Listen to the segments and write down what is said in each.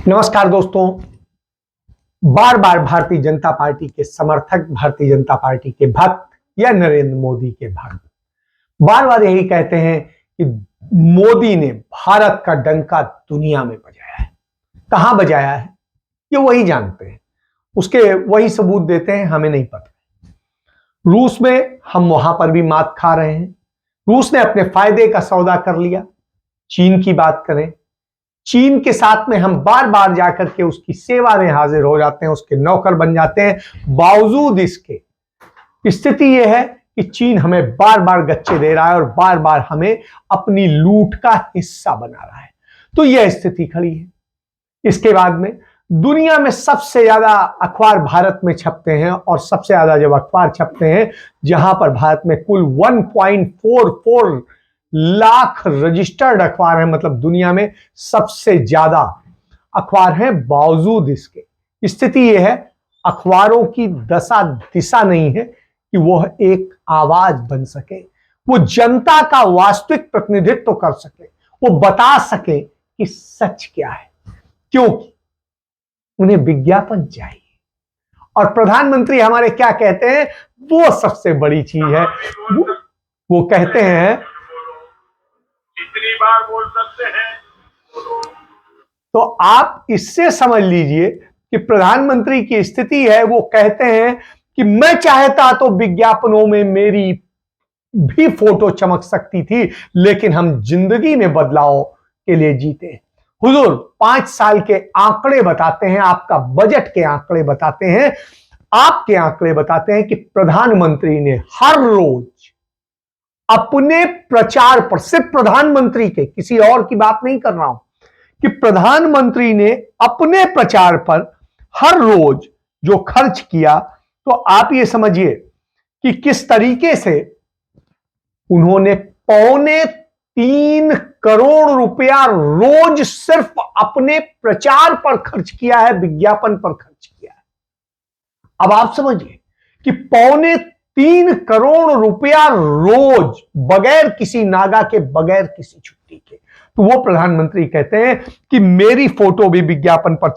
नमस्कार दोस्तों। बार बार भारतीय जनता पार्टी के समर्थक, भारतीय जनता पार्टी के भक्त या नरेंद्र मोदी के भक्त बार बार यही कहते हैं कि मोदी ने भारत का डंका दुनिया में बजाया है। कहां बजाया है ये वही जानते हैं, उसके वही सबूत देते हैं, हमें नहीं पता। रूस में हम वहां पर भी मात खा रहे हैं। रूस ने अपने फायदे का सौदा कर लिया। चीन की बात करें, चीन के साथ में हम बार बार जाकर के उसकी सेवा में हाजिर हो जाते हैं, उसके नौकर बन जाते हैं। बावजूद इसके स्थिति यह है कि चीन हमें बार बार गच्चे दे रहा है और बार बार हमें अपनी लूट का हिस्सा बना रहा है। तो यह स्थिति खड़ी है। इसके बाद में दुनिया में सबसे ज्यादा अखबार भारत में छपते हैं, और सबसे ज्यादा जब अखबार छपते हैं जहां पर भारत में कुल 1.44 लाख रजिस्टर्ड अखबार हैं, मतलब दुनिया में सबसे ज्यादा अखबार हैं। बावजूद इसके स्थिति यह है, अखबारों की दशा दिशा नहीं है कि वह एक आवाज बन सके, वो जनता का वास्तविक प्रतिनिधित्व कर सके, वो बता सके कि सच क्या है, क्योंकि उन्हें विज्ञापन चाहिए। और प्रधानमंत्री हमारे क्या कहते हैं, वो सबसे बड़ी चीज है। वो कहते हैं, कितनी बार बोल सकते हैं। तो आप इससे समझ लीजिए कि प्रधानमंत्री की स्थिति है, वो कहते हैं कि मैं चाहता तो विज्ञापनों में मेरी भी फोटो चमक सकती थी, लेकिन हम जिंदगी में बदलाव के लिए जीते। हुजूर 5 साल के आंकड़े बताते हैं, आपका बजट के आंकड़े बताते हैं, आपके आंकड़े बताते हैं कि प्रधानमंत्री ने हर रोज अपने प्रचार पर, सिर्फ प्रधानमंत्री के, किसी और की बात नहीं कर रहा हूं, कि प्रधानमंत्री ने अपने प्रचार पर हर रोज जो खर्च किया, तो आप ये समझिए कि किस तरीके से उन्होंने 3.25 करोड़ रुपया रोज सिर्फ अपने प्रचार पर खर्च किया है, विज्ञापन पर खर्च किया है। अब आप समझिए कि 3.25 करोड़ रुपया रोज, बगैर किसी नागा के, बगैर किसी छुट्टी के। तो वो प्रधानमंत्री कहते हैं कि मेरी फोटो भी विज्ञापन पर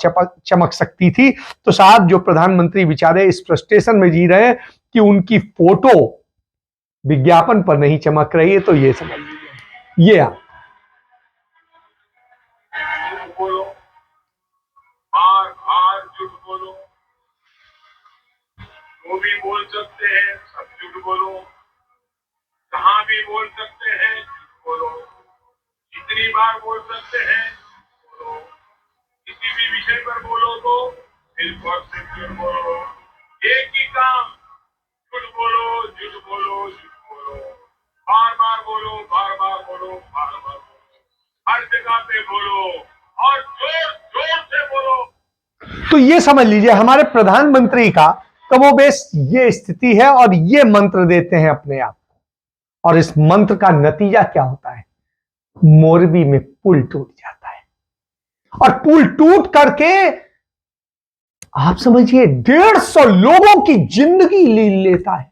चमक सकती थी। तो साहब, जो प्रधानमंत्री बेचारे इस फ्रस्ट्रेशन में जी रहे हैं कि उनकी फोटो विज्ञापन पर नहीं चमक रही है, तो ये समझ लीजिए। ये आप बोलो, बार बार झूठ बोलो, जो भी बोल सकते हैं सब झूठ बोलो, कहां भी बोल सकते हैं झूठ बोलो, कितनी बार बोल सकते हैं बोलो, किसी भी विषय पर बोलो तो सिर्फ और सिर्फ झूठ बोलो। एक ही काम, झूठ बोलो, झूठ बोलो, झूठ बोलो, बार बार बोलो, बार बार बोलो, बार बार बोलो, हर जगह पे बोलो और जोर जोर से बोलो। तो ये समझ लीजिए हमारे प्रधानमंत्री का कमोबेश ये स्थिति है, और ये मंत्र देते हैं अपने आप को, और इस मंत्र का नतीजा क्या होता है, मोरबी में पुल टूट जाता है। और पुल टूट करके आप समझिए 150 लोगों की जिंदगी ले लेता है।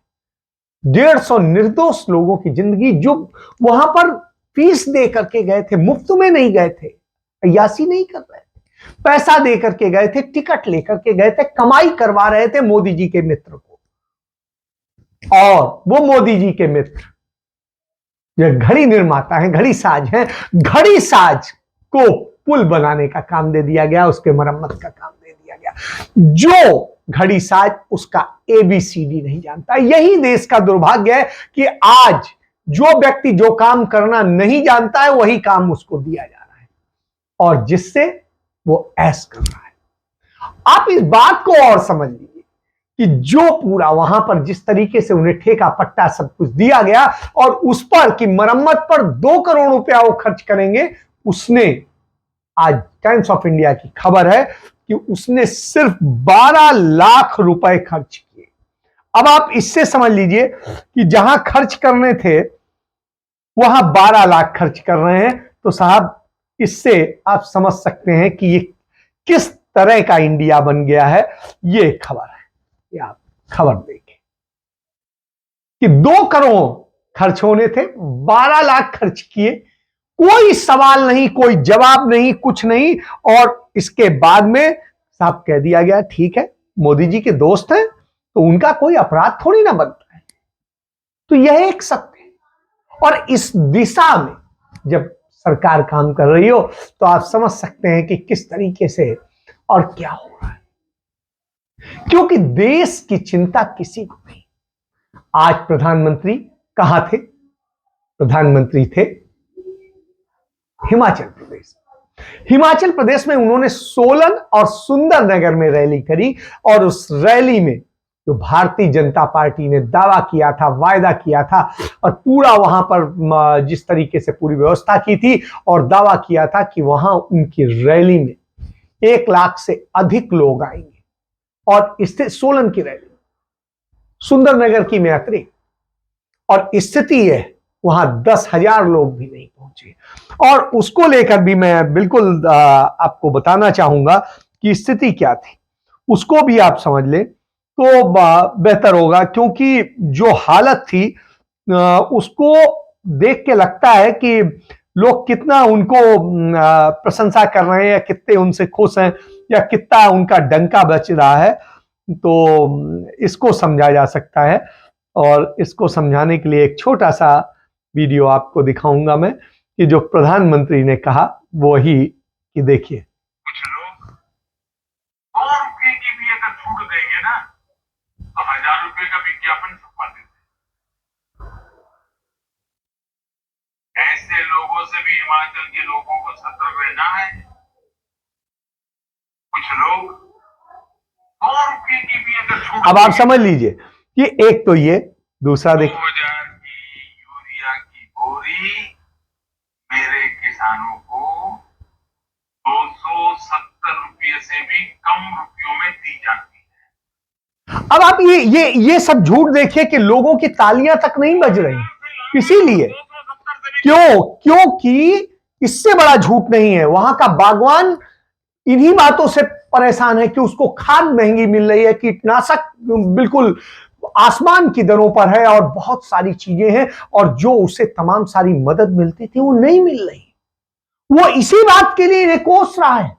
150 निर्दोष लोगों की जिंदगी, जो वहां पर फीस दे करके गए थे, मुफ्त में नहीं गए थे, अय्यासी नहीं कर रहे थे, पैसा दे करके गए थे, टिकट लेकर के गए थे, कमाई करवा रहे थे मोदी जी के मित्र को। और वो मोदी जी के मित्र जो घड़ी निर्माता है, घड़ी साज है, घड़ी साज को पुल बनाने का काम दे दिया गया, उसके मरम्मत का काम दे दिया गया। जो घड़ी साज उसका ABCD नहीं जानता। यही देश का दुर्भाग्य है कि आज जो व्यक्ति जो काम करना नहीं जानता है, वही काम उसको दिया जा रहा है, और जिससे वो ऐश कर रहा है। आप इस बात को और समझ लीजिए कि जो पूरा वहां पर जिस तरीके से उन्हें ठेका पट्टा सब कुछ दिया गया, और उस पर की मरम्मत पर 2 करोड़ रुपया वो खर्च करेंगे, उसने, आज टाइम्स ऑफ इंडिया की खबर है कि उसने सिर्फ 12 लाख रुपए खर्च किए। अब आप इससे समझ लीजिए कि जहां खर्च करने थे वहां 12 लाख खर्च कर रहे हैं। तो साहब, इससे आप समझ सकते हैं कि ये किस तरह का इंडिया बन गया है। ये खबर है, ये आप खबर देखें कि 2 करोड़ खर्च होने थे, 12 लाख खर्च किए, कोई सवाल नहीं, कोई जवाब नहीं, कुछ नहीं। और इसके बाद में साहब कह दिया गया ठीक है, मोदी जी के दोस्त हैं तो उनका कोई अपराध थोड़ी ना बनता है। तो यह एक सत्य है। और इस दिशा में जब सरकार काम कर रही हो तो आप समझ सकते हैं कि किस तरीके से और क्या हो रहा है, क्योंकि देश की चिंता किसी को नहीं। आज प्रधानमंत्री कहां थे? प्रधानमंत्री थे हिमाचल प्रदेश। हिमाचल प्रदेश में उन्होंने सोलन और सुंदरनगर में रैली करी और उस रैली में जो भारतीय जनता पार्टी ने दावा किया था, वायदा किया था और पूरा वहां पर जिस तरीके से पूरी व्यवस्था की थी और दावा किया था कि वहां उनकी रैली में 1 लाख से अधिक लोग आएंगे, और इससे सोलन की रैली, सुंदरनगर की में अतिरिक्त, और स्थिति है वहां 10,000 लोग भी नहीं पहुंचे। और उसको लेकर भी मैं बिल्कुल आपको बताना चाहूंगा कि स्थिति क्या थी, उसको भी आप समझ लें तो बेहतर होगा, क्योंकि जो हालत थी उसको देख के लगता है कि लोग कितना उनको प्रशंसा कर रहे हैं, या कितने उनसे खुश हैं, या कितना उनका डंका बच रहा है। तो इसको समझा जा सकता है, और इसको समझाने के लिए एक छोटा सा वीडियो आपको दिखाऊंगा मैं कि जो प्रधानमंत्री ने कहा वो ही कि देखिए। कुछ लोग 100 रुपए की भी अगर छूट देंगे ना तो 1000 रुपए का विज्ञापन छपवा देते हैं। ऐसे लोगों से भी हिमाचल के लोगों को सतर्क रहना है। कुछ लोग 100 रुपए की भी अगर छूट, अब आप समझ लीजिए कि एक तो ये, दूसरा देखिए 2000 की यूरिया की बोरी मेरे किसानों को 270 रुपये से भी कम रुपयों में दी जाती है। अब आप ये सब झूठ देखिए कि लोगों की तालियां तक नहीं बज रही। इसीलिए क्योंकि इससे बड़ा झूठ नहीं है। वहां का बागवान इन्हीं बातों से परेशान है कि उसको खाद महंगी मिल रही है, कीटनाशक बिल्कुल आसमान की दरों पर है, और बहुत सारी चीजें हैं, और जो उसे तमाम सारी मदद मिलती थी वो नहीं मिल रही। वो इसी बात के लिए इन्हें कोस रहा है,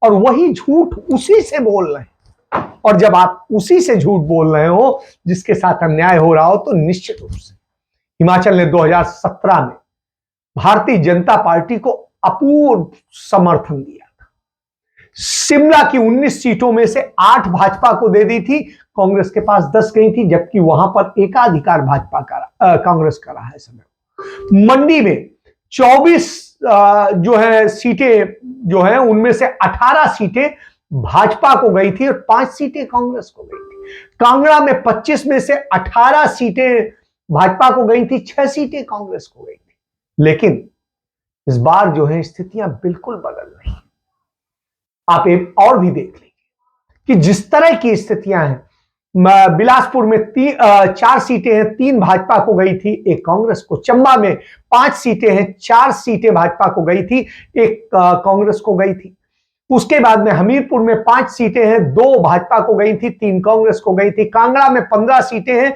और वही झूठ उसी से बोल रहे हैं। और जब आप उसी से झूठ बोल रहे हो जिसके साथ अन्याय हो रहा हो, तो निश्चित रूप से हिमाचल ने 2017 में भारतीय जनता पार्टी को अपूर्व समर्थन दिया था। शिमला की 19 सीटों में से 8 भाजपा को दे दी थी, कांग्रेस के पास 10 गई थी, जबकि वहां पर एकाधिकार भाजपा का कांग्रेस का रहा है समय। मंडी में 24 जो है सीटें जो है उनमें से 18 सीटें भाजपा को गई थी और 5 सीटें कांग्रेस को गई थी। कांगड़ा में 25 में से 18 सीटें भाजपा को गई थी, 6 सीटें कांग्रेस को गई थी। लेकिन इस बार जो है स्थितियां बिल्कुल बदल रही हैं। आप एक और भी देख लीजिए कि जिस तरह की स्थितियां हैं, बिलासपुर में 4 सीटें हैं, 3 भाजपा को गई थी, 1 कांग्रेस को। चंबा में 5 सीटें हैं, 4 सीटें भाजपा को गई थी, 1 कांग्रेस को गई थी। उसके बाद में हमीरपुर में 5 सीटें हैं, 2 भाजपा को गई थी, 3 कांग्रेस को गई थी। कांगड़ा में 15 सीटें हैं,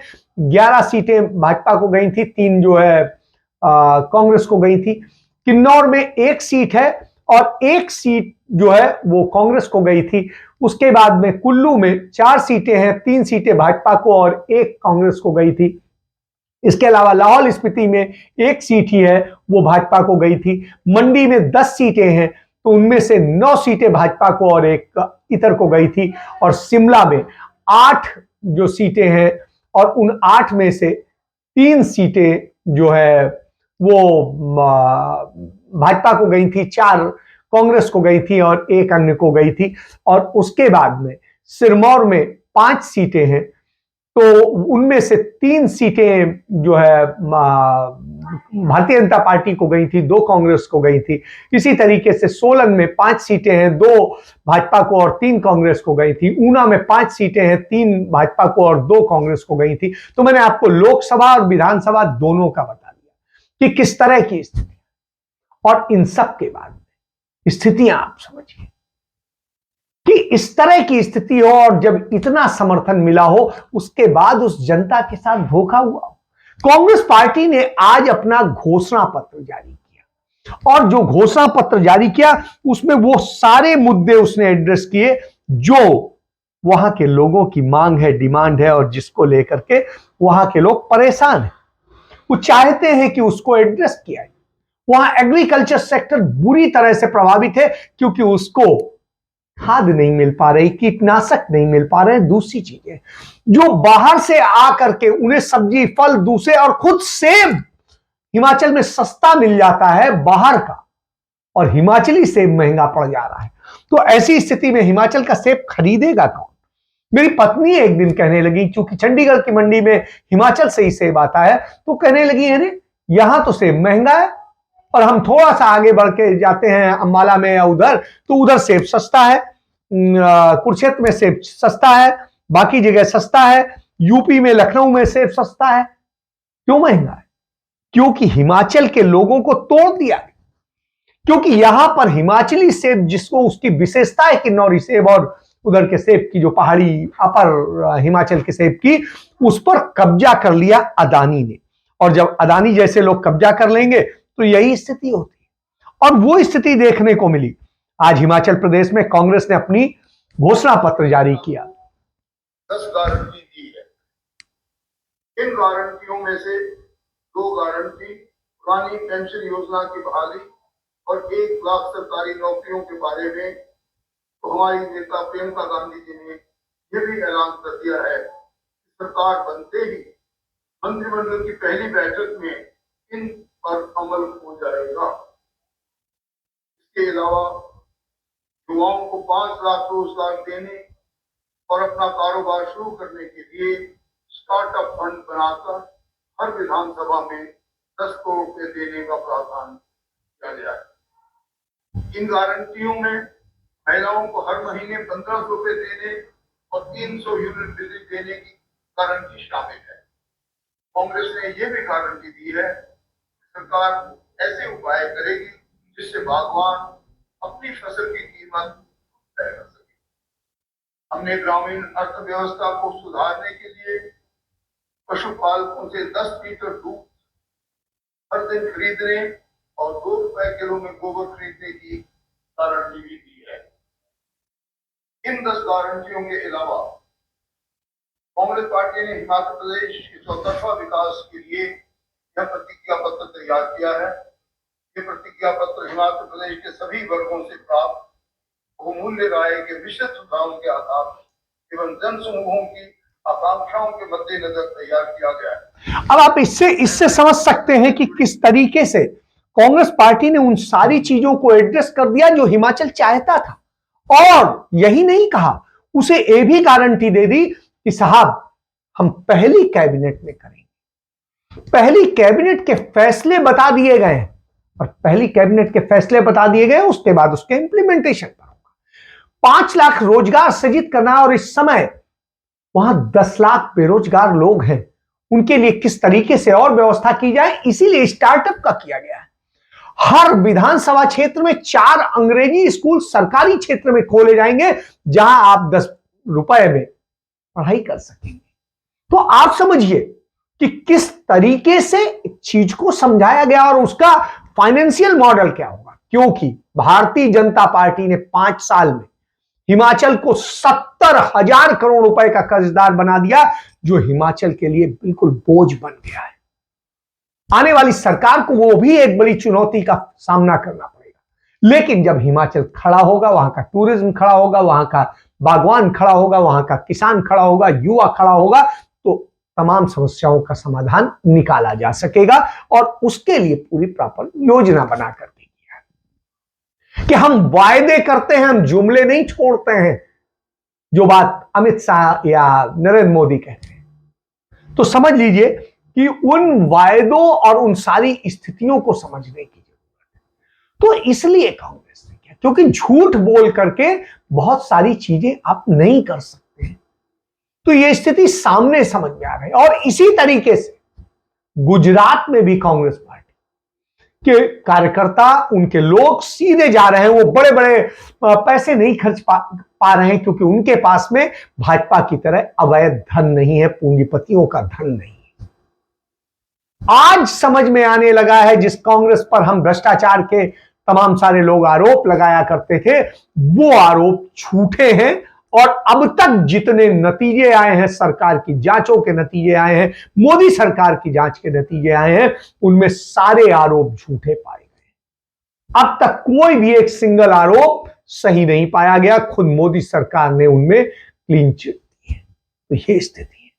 11 सीटें भाजपा को गई थी, 3 जो है कांग्रेस को गई थी। किन्नौर में 1 सीट है और 1 सीट जो है वो कांग्रेस को गई थी। उसके बाद में कुल्लू में 4 सीटें हैं, 3 सीटें भाजपा को और 1 कांग्रेस को गई थी। इसके अलावा लाहौल स्पीति में 1 सीट ही है, वो भाजपा को गई थी। मंडी में 10 सीटें हैं, तो उनमें से 9 सीटें भाजपा को और 1 इतर को गई थी। और शिमला में 8 जो सीटें हैं, और उन 8 में से 3 सीटें जो है वो भाजपा को गई थी, 4 कांग्रेस को गई थी और 1 अन्य को गई थी। और उसके बाद में सिरमौर में 5 सीटें हैं, तो उनमें से 3 सीटें जो है भारतीय जनता पार्टी को गई थी, 2 कांग्रेस को गई थी। इसी तरीके से सोलन में 5 सीटें हैं, 2 भाजपा को और 3 कांग्रेस को गई थी। ऊना में 5 सीटें हैं, 3 भाजपा को और 2 कांग्रेस को गई थी। तो मैंने आपको लोकसभा और विधानसभा दोनों का बता दिया कि किस तरह की स्थिति, और इन सब के बाद स्थितियां आप समझिए कि इस तरह की स्थिति हो, और जब इतना समर्थन मिला हो, उसके बाद उस जनता के साथ धोखा हुआ हो। कांग्रेस पार्टी ने आज अपना घोषणा पत्र जारी किया और जो घोषणा पत्र जारी किया उसमें वो सारे मुद्दे उसने एड्रेस किए जो वहां के लोगों की मांग है, डिमांड है, और जिसको लेकर के वहां के लोग परेशान हैं। वो चाहते हैं कि उसको एड्रेस किया जाए। वहां एग्रीकल्चर सेक्टर बुरी तरह से प्रभावित है क्योंकि उसको खाद नहीं मिल पा रही, कीटनाशक नहीं मिल पा रहे, दूसरी चीजें जो बाहर से आकर के उन्हें सब्जी, फल, दूसरे, और खुद सेब हिमाचल में सस्ता मिल जाता है बाहर का, और हिमाचली सेब महंगा पड़ जा रहा है। तो ऐसी स्थिति में हिमाचल का सेब खरीदेगा कौन? मेरी पत्नी एक दिन कहने लगी, क्योंकि चंडीगढ़ की मंडी में हिमाचल से ही सेब आता है, तो कहने लगी अरे यहां तो सेब महंगा है और हम थोड़ा सा आगे बढ़ के जाते हैं अंबाला में या उधर, तो उधर सेब सस्ता है, कुरुक्षेत्र में सेब सस्ता है, बाकी जगह सस्ता है, यूपी में लखनऊ में सेब सस्ता है। क्यों महंगा है? क्योंकि हिमाचल के लोगों को तोड़ दिया, क्योंकि यहां पर हिमाचली सेब, जिसको उसकी विशेषता है किन्नौरी सेब और उधर के सेब की, जो पहाड़ी अपर हिमाचल के सेब की, उस पर कब्जा कर लिया अदानी ने। और जब अदानी जैसे लोग कब्जा कर लेंगे तो यही स्थिति होती है, और वो स्थिति देखने को मिली। आज हिमाचल प्रदेश में कांग्रेस ने अपनी घोषणा पत्र जारी किया। 10 गारंटी दी है। इन गारंटियों में से 2 गारंटी पुरानी पेंशन योजना की बहाली और 1 लाख सरकारी नौकरियों के बारे में तो हमारी नेता प्रियंका गांधी जी ने यह भी ऐलान कर दिया है कि सरकार बनते ही मंत्रिमंडल की पहली बैठक में इन पर अमल हो जाएगा। इसके अलावा युवाओं को 5 लाख रोजगार देने और अपना कारोबार शुरू करने के लिए स्टार्टअप फंड बनाकर हर विधानसभा में 10 करोड़ रुपए देने का प्रावधान किया गया है। इन गारंटियों में महिलाओं को हर महीने 1500 रुपए देने और 300 यूनिट बिजली देने की गारंटी शामिल है। कांग्रेस ने यह भी गारंटी दी है कि सरकार ऐसे उपाय करेगी जिससे बागवान अपनी फसल की कीमत तय कर सके। हमने ग्रामीण अर्थव्यवस्था को सुधारने के लिए पशुपालकों से 10 लीटर दूध हर दिन खरीदने और 2 रुपए किलो में गोबर खरीदने की गारंटी भी दी है। इन 10 गारंटियों के अलावा कांग्रेस पार्टी ने हिमाचल प्रदेश के चौतरफा विकास के लिए यह प्रतिज्ञा पत्र तैयार किया है। ये प्रतिज्ञा पत्र हिमाचल प्रदेश के सभी वर्गों से प्राप्त बहुमूल्य राय के विशद सुझावों के आधार एवं जन समूहों की आकांक्षाओं के मद्देनजर तैयार किया गया है। अब आप इससे समझ सकते हैं कि किस तरीके से कांग्रेस पार्टी ने उन सारी चीजों को एड्रेस कर दिया जो हिमाचल चाहता था, और यही नहीं कहा, उसे ये भी गारंटी दे दी कि साहब हम पहली कैबिनेट में करेंगे। पहली कैबिनेट के फैसले बता दिए गए हैं, और पहली कैबिनेट के फैसले बता दिए गए, उसके बाद उसके इंप्लीमेंटेशन पर होगा। 5 लाख रोजगार सृजित करना, और इस समय वहां 10 लाख बेरोजगार लोग हैं, उनके लिए किस तरीके से और व्यवस्था की जाए, इसीलिए स्टार्टअप का किया गया है। हर विधानसभा क्षेत्र में 4 अंग्रेजी स्कूल सरकारी क्षेत्र में खोले जाएंगे, जहां आप 10 रुपए में पढ़ाई कर सकेंगे। तो आप समझिए कि किस तरीके से चीज को समझाया गया और उसका फाइनेंशियल मॉडल क्या होगा, क्योंकि भारतीय जनता पार्टी ने 5 साल में हिमाचल को 70,000 करोड़ रुपए का कर्जदार बना दिया, जो हिमाचल के लिए बिल्कुल बोझ बन गया है। आने वाली सरकार को वो भी एक बड़ी चुनौती का सामना करना पड़ेगा। लेकिन जब हिमाचल खड़ा होगा, वहां का टूरिज्म खड़ा होगा, वहां का बागवान खड़ा होगा, वहां का किसान खड़ा होगा, युवा खड़ा होगा, तो तमाम समस्याओं का समाधान निकाला जा सकेगा। और उसके लिए पूरी प्रॉपर योजना बनाकर दी गई है कि हम वायदे करते हैं, हम जुमले नहीं छोड़ते हैं, जो बात अमित शाह या नरेंद्र मोदी कहते हैं। तो समझ लीजिए कि उन वायदों और उन सारी स्थितियों को समझने की जरूरत है। तो इसलिए कांग्रेस ने किया, क्योंकि झूठ बोल करके बहुत सारी चीजें आप नहीं कर सकते हैं। तो यह स्थिति सामने समझ में आ रही है। और इसी तरीके से गुजरात में भी कांग्रेस पार्टी के कार्यकर्ता, उनके लोग सीधे जा रहे हैं, वो बड़े बड़े पैसे नहीं खर्च पा रहे हैं, क्योंकि उनके पास में भाजपा की तरह अवैध धन नहीं है, पूंजीपतियों का धन नहीं है। आज समझ में आने लगा है जिस कांग्रेस पर हम भ्रष्टाचार के तमाम सारे लोग आरोप लगाया करते थे, वो आरोप झूठे हैं। और अब तक जितने नतीजे आए हैं, सरकार की जांचों के नतीजे आए हैं, मोदी सरकार की जांच के नतीजे आए हैं, उनमें सारे आरोप झूठे पाए गए। अब तक कोई भी एक सिंगल आरोप सही नहीं पाया गया। खुद मोदी सरकार ने उनमें क्लीन चिट दी है। तो ये स्थिति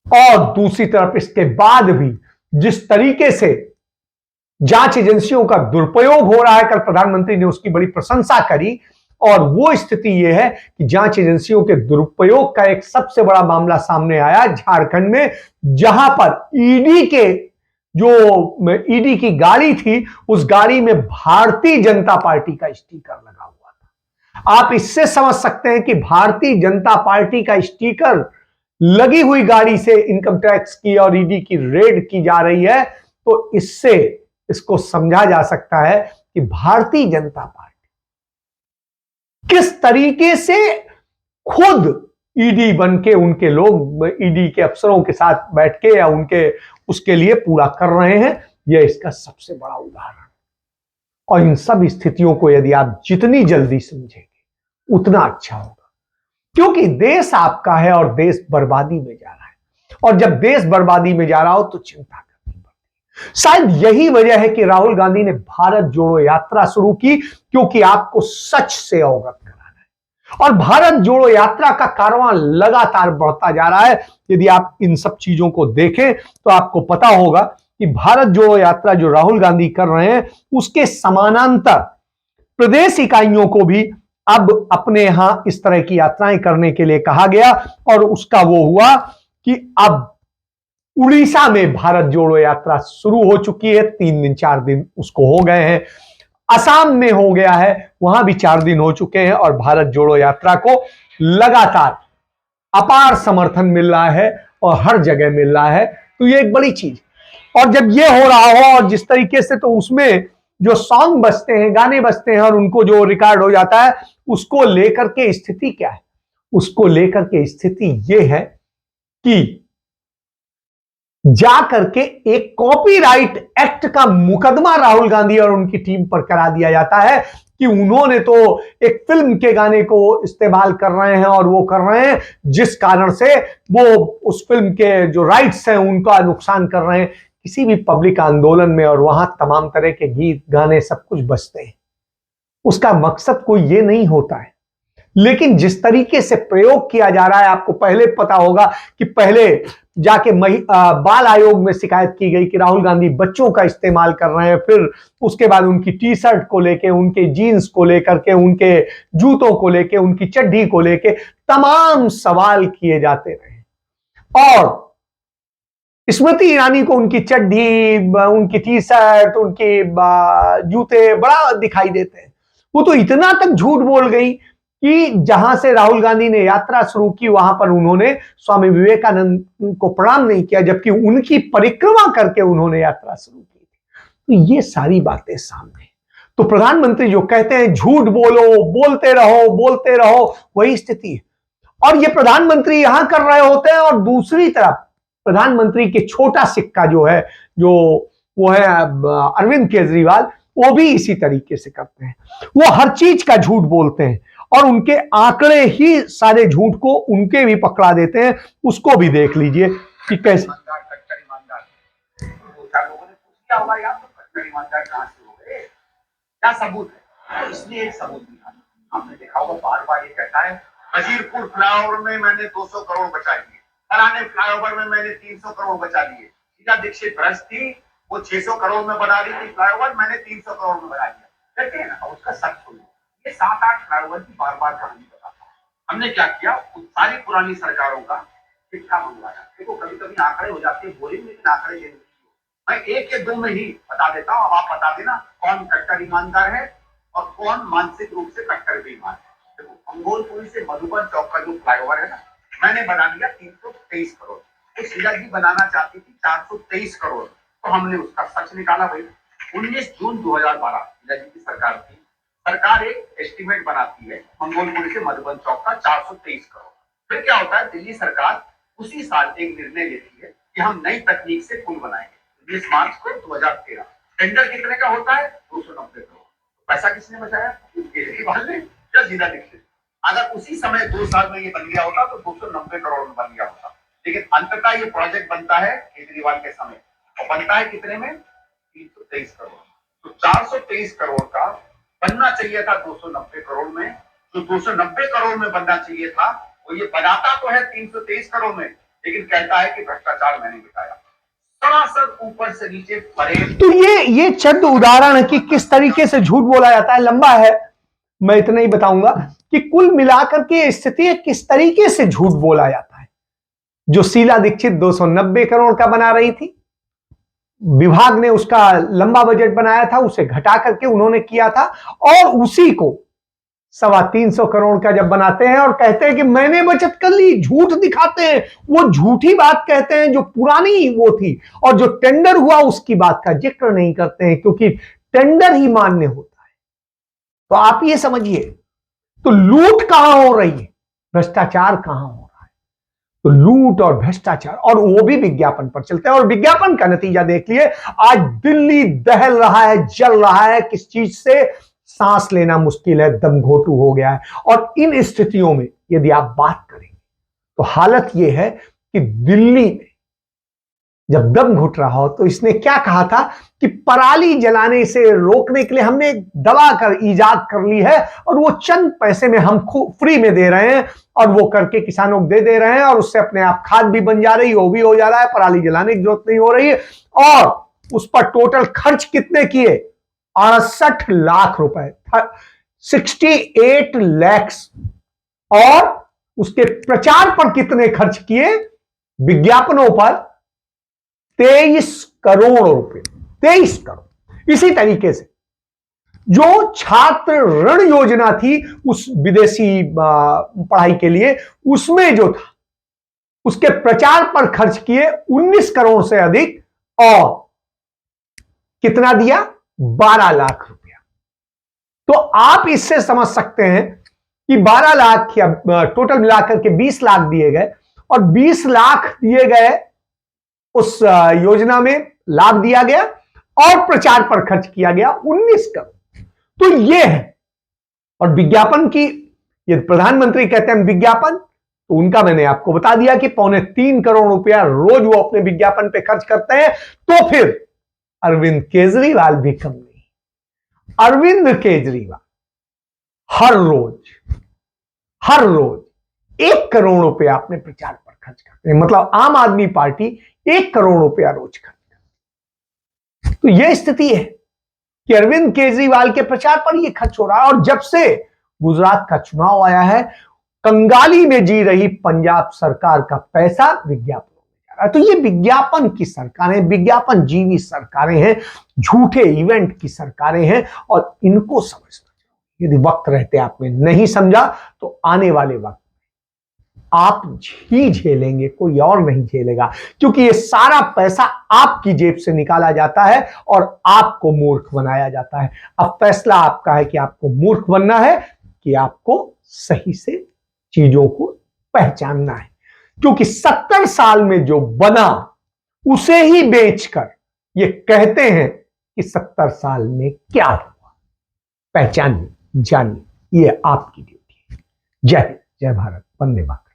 है। और दूसरी तरफ इसके बाद भी जिस तरीके से जांच एजेंसियों का दुरुपयोग हो रहा है, कल प्रधानमंत्री ने उसकी बड़ी प्रशंसा करी। और वो स्थिति यह है कि जांच एजेंसियों के दुरुपयोग का एक सबसे बड़ा मामला सामने आया झारखंड में, जहां पर ईडी की गाड़ी थी, उस गाड़ी में भारतीय जनता पार्टी का स्टिकर लगा हुआ था। आप इससे समझ सकते हैं कि भारतीय जनता पार्टी का स्टिकर लगी हुई गाड़ी से इनकम टैक्स की और ईडी की रेड की जा रही है। तो इससे इसको समझा जा सकता है कि भारतीय जनता पार्टी किस तरीके से खुद ईडी बन के उनके लोग ईडी के अफसरों के साथ बैठ के या उनके उसके लिए पूरा कर रहे हैं। यह इसका सबसे बड़ा उदाहरण। और इन सब स्थितियों को यदि आप जितनी जल्दी समझेंगे उतना अच्छा होगा, क्योंकि देश आपका है और देश बर्बादी में जा रहा है। और जब देश बर्बादी में जा रहा हो तो चिंता करनी पड़ती है। शायद यही वजह है कि राहुल गांधी ने भारत जोड़ो यात्रा शुरू की, क्योंकि आपको सच से अवगत कराना है। और भारत जोड़ो यात्रा का कारवां लगातार बढ़ता जा रहा है। यदि आप इन सब चीजों को देखें तो आपको पता होगा कि भारत जोड़ो यात्रा जो राहुल गांधी कर रहे हैं, उसके समानांतर प्रदेश इकाइयों को भी अब अपने यहां इस तरह की यात्राएं करने के लिए कहा गया। और उसका वो हुआ कि अब उड़ीसा में भारत जोड़ो यात्रा शुरू हो चुकी है। 3 दिन 4 दिन उसको हो गए हैं। असम में हो गया है, वहां भी 4 दिन हो चुके हैं। और भारत जोड़ो यात्रा को लगातार अपार समर्थन मिल रहा है और हर जगह मिल रहा है। तो ये एक बड़ी चीज। और जब ये हो रहा हो और जिस तरीके से, तो उसमें जो सॉन्ग बजते हैं, गाने बजते हैं और उनको जो रिकॉर्ड हो जाता है, उसको लेकर के स्थिति क्या है? उसको लेकर के स्थिति ये है कि जा करके एक कॉपीराइट एक्ट का मुकदमा राहुल गांधी और उनकी टीम पर करा दिया जाता है कि उन्होंने तो एक फिल्म के गाने को इस्तेमाल कर रहे हैं और वो कर रहे हैं जिस कारण से वो उस फिल्म के जो राइट्स हैं उनका नुकसान कर रहे हैं किसी भी पब्लिक आंदोलन में। और वहां तमाम तरह के गीत गाने सब कुछ बजते हैं। उसका मकसद कोई ये नहीं होता है, लेकिन जिस तरीके से प्रयोग किया जा रहा है, आपको पहले पता होगा कि पहले जाके बाल आयोग में शिकायत की गई कि राहुल गांधी बच्चों का इस्तेमाल कर रहे हैं। फिर उसके बाद उनकी टी शर्ट को लेके, उनके जीन्स को लेकर के, उनके जूतों को लेके, उनकी चड्डी को लेके तमाम सवाल किए जाते रहे। और स्मृति ईरानी को उनकी चड्डी, उनकी टी शर्ट, उनके जूते बड़ा दिखाई देते हैं। वो तो इतना तक झूठ बोल गई कि जहां से राहुल गांधी ने यात्रा शुरू की वहां पर उन्होंने स्वामी विवेकानंद को प्रणाम नहीं किया, जबकि उनकी परिक्रमा करके उन्होंने यात्रा शुरू की। तो ये सारी बातें सामने। तो प्रधानमंत्री जो कहते हैं झूठ बोलो, बोलते रहो, वही स्थिति है। और ये प्रधानमंत्री यहां कर रहे होते हैं। और दूसरी तरफ प्रधानमंत्री के छोटा सिक्का जो है, जो वो है अरविंद केजरीवाल, वो भी इसी तरीके से करते हैं। वो हर चीज का झूठ बोलते हैं और उनके आंकड़े ही सारे झूठ को उनके भी पकड़ा देते हैं। उसको भी देख लीजिए कि कैसे कट्टर ईमानदार लोगों ने पूछ लिया होगा यार, तो कट्टर ईमानदार कहां से हो गए, क्या सबूत है? तो इसलिए एक सबूत दिखा। आपने देखा होगा बार बार ये कहता है वजीरपुर फ्लाईओवर में मैंने 200 करोड़ बचा लिए, फलाने फ्लाईओवर में मैंने 300 करोड़ बचा लिए। शीला दीक्षित भ्रष्ट थी, वो 600 करोड़ में बना रही थी फ्लाईओवर, मैंने 300 करोड़ में बना दिया, कहते हैं ना। उसका सच सुनिए, ये 7-8 फ्लाईओवर की बार बार कहानी बताता है। हमने क्या किया, सारी पुरानी सरकारों का चिट्ठा मंगवाया। देखो कभी कभी आंकड़े हो जाते हैं बोरिंग, लेकिन आंकड़े लेने मैं 1 या 2 में ही बता देता हूँ। अब आप बता देना कौन कट्टर ईमानदार है और कौन मानसिक रूप से कट्टर बेईमान है। देखो मंगोलपुरी से मधुबन चौक का जो फ्लाईओवर है ना, मैंने बना दिया 323 करोड़, तो शीला जी बनाना चाहती थी 423 करोड़, तो हमने उसका सच निकाला भाई। 19 जून 2012 शीला जी की सरकार थी। सरकार एक एस्टीमेट बनाती है मंगोलपुरी से मधुबन चौक का 423 करोड़। फिर क्या होता है, दिल्ली सरकार उसी साल एक निर्णय लेती है कि हम नई तकनीक से पुल बनाएंगे। 20 मार्च को 2013 टेंडर कितने का होता है? 290 करोड़। पैसा किसने बचाया? केजरीवाल ने या शीला दीक्षित? अगर उसी समय 2 साल में ये बन गया होता तो 290 करोड़ में बन गया होता, लेकिन अंततः ये प्रोजेक्ट बनता है केजरीवाल के समय, और बनता है कितने में? 323 करोड़। तो 423 करोड़ का बनना चाहिए था 290 करोड़ में, जो 290 करोड़ में बनना चाहिए था वो ये बनाता तो है 323 करोड़ में, लेकिन कहता है कि भ्रष्टाचार मैंने मिटाया। सरासर ऊपर से नीचे परेड। तो ये चंद उदाहरण है कि किस तरीके से झूठ बोला जाता है। लंबा है, मैं इतना ही बताऊंगा कि कुल मिलाकर के स्थिति है किस तरीके से झूठ बोला जाता है। जो शीला दीक्षित 290 करोड़ का बना रही थी, विभाग ने उसका लंबा बजट बनाया था, उसे घटा करके उन्होंने किया था, और उसी को 325 करोड़ का जब बनाते हैं और कहते हैं कि मैंने बचत कर ली, झूठ दिखाते हैं, वो झूठी बात कहते हैं जो पुरानी वो थी, और जो टेंडर हुआ उसकी बात का जिक्र नहीं करते हैं, क्योंकि टेंडर ही मान्य होता है। तो आप ये समझिए, तो लूट कहां हो रही है, भ्रष्टाचार कहां हो रहा है। तो लूट और भ्रष्टाचार, और वो भी विज्ञापन पर चलते हैं, और विज्ञापन का नतीजा देख लिए, आज दिल्ली दहल रहा है, जल रहा है। किस चीज से? सांस लेना मुश्किल है, दम घोटू हो गया है। और इन स्थितियों में यदि आप बात करेंगे तो हालत यह है कि दिल्ली में जब दम घुट रहा हो तो इसने क्या कहा था कि पराली जलाने से रोकने के लिए हमने दवा कर ईजाद कर ली है, और वो चंद पैसे में हम फ्री में दे रहे हैं, और वो करके किसानों को दे रहे हैं, और उससे अपने आप खाद भी बन जा रही है, वो भी हो जा रहा है, पराली जलाने की जरूरत नहीं हो रही है। और उस पर टोटल खर्च कितने किए? 68 लाख रुपए, 68 lakhs। और उसके प्रचार पर कितने खर्च किए? विज्ञापनों पर 23 करोड़ रुपए, 23 करोड़। इसी तरीके से जो छात्र ऋण योजना थी उस विदेशी पढ़ाई के लिए, उसमें जो था उसके प्रचार पर खर्च किए 19 करोड़ से अधिक, और कितना दिया? 12 लाख रुपया। तो आप इससे समझ सकते हैं कि 12 लाख या टोटल मिलाकर के 20 लाख दिए गए, और 20 लाख दिए गए उस योजना में लाभ दिया गया, और प्रचार पर खर्च किया गया 19 करोड़। तो यह है। और विज्ञापन की, यदि प्रधानमंत्री कहते हैं विज्ञापन, तो उनका मैंने आपको बता दिया कि 2.25 करोड़ रुपया रोज वो अपने विज्ञापन पे खर्च करते हैं। तो फिर अरविंद केजरीवाल भी कम नहीं। अरविंद केजरीवाल हर रोज 1 करोड़ रुपया अपने प्रचार पर खर्च करते हैं। मतलब आम आदमी पार्टी 1 करोड़ रुपया रोज खर्च करती है। तो यह स्थिति है कि अरविंद केजरीवाल के प्रचार पर यह खर्च हो रहा है। और जब से गुजरात का चुनाव आया है, कंगाली में जी रही पंजाब सरकार का पैसा विज्ञापन में जा रहा है। तो ये विज्ञापन की सरकारें, विज्ञापन जीवी सरकारें हैं, झूठे इवेंट की सरकारें हैं, और इनको समझना चाहिए। यदि वक्त रहते आपने नहीं समझा तो आने वाले वक्त आप ही झेलेंगे, कोई और नहीं झेलेगा, क्योंकि ये सारा पैसा आपकी जेब से निकाला जाता है और आपको मूर्ख बनाया जाता है। अब फैसला आपका है कि आपको मूर्ख बनना है कि आपको सही से चीजों को पहचानना है। क्योंकि 70 साल में जो बना उसे ही बेचकर ये कहते हैं कि 70 साल में क्या हुआ। पहचानिए, जानिए, ये आपकी ड्यूटी है। जय हिंद, जय भारत, वंदे मातरम।